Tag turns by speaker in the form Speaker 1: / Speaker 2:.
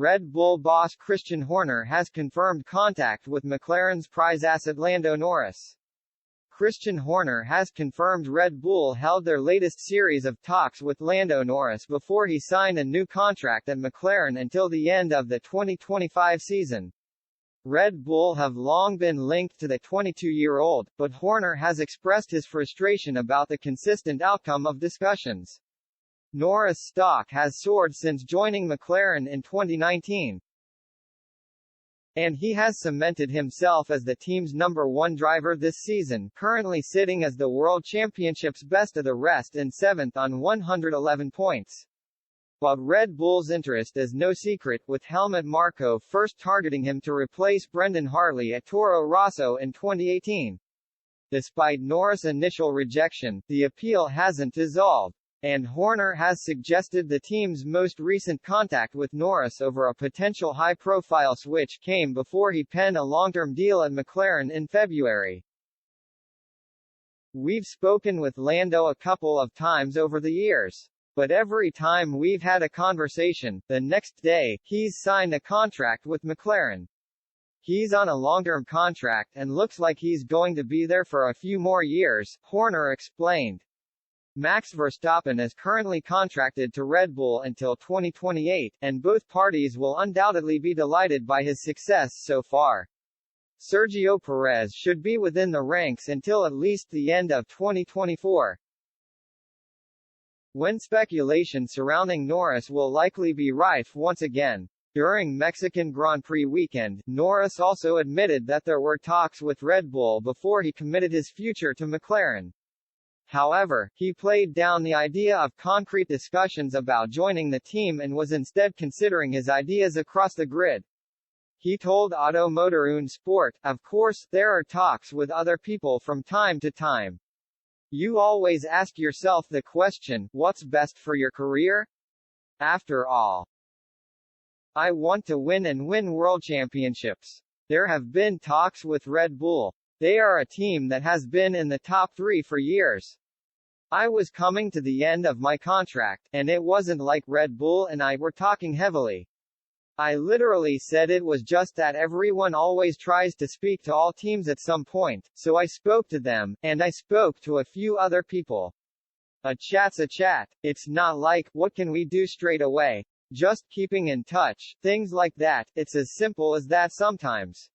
Speaker 1: Red Bull boss Christian Horner has confirmed contact with McLaren's prize asset Lando Norris. Christian Horner has confirmed Red Bull held their latest series of talks with Lando Norris before he signed a new contract at McLaren until the end of the 2025 season. Red Bull have long been linked to the 22-year-old, but Horner has expressed his frustration about the consistent outcome of discussions. Norris' stock has soared since joining McLaren in 2019. And he has cemented himself as the team's #1 driver this season, currently sitting as the World Championship's best of the rest and 7th on 111 points. But Red Bull's interest is no secret, with Helmut Marko first targeting him to replace Brendan Hartley at Toro Rosso in 2018. Despite Norris' initial rejection, the appeal hasn't dissolved. And Horner has suggested the team's most recent contact with Norris over a potential high-profile switch came before he penned a long-term deal at McLaren in February. "We've spoken with Lando a couple of times over the years. But every time we've had a conversation, the next day, he's signed a contract with McLaren. He's on a long-term contract and looks like he's going to be there for a few more years," Horner explained. Max Verstappen is currently contracted to Red Bull until 2028, and both parties will undoubtedly be delighted by his success so far. Sergio Perez should be within the ranks until at least the end of 2024. When speculation surrounding Norris will likely be rife once again. During Mexican Grand Prix weekend, Norris also admitted that there were talks with Red Bull before he committed his future to McLaren. However, he played down the idea of concrete discussions about joining the team and was instead considering his ideas across the grid. He told Auto Motor und Sport, "Of course, there are talks with other people from time to time. You always ask yourself the question, what's best for your career? After all, I want to win and win world championships. There have been talks with Red Bull. They are a team that has been in the top 3 for years. I was coming to the end of my contract, and it wasn't like Red Bull and I were talking heavily. I literally said it was just that everyone always tries to speak to all teams at some point, so I spoke to them, and I spoke to a few other people. A chat's a chat. It's not like, what can we do straight away? Just keeping in touch, things like that. It's as simple as that sometimes."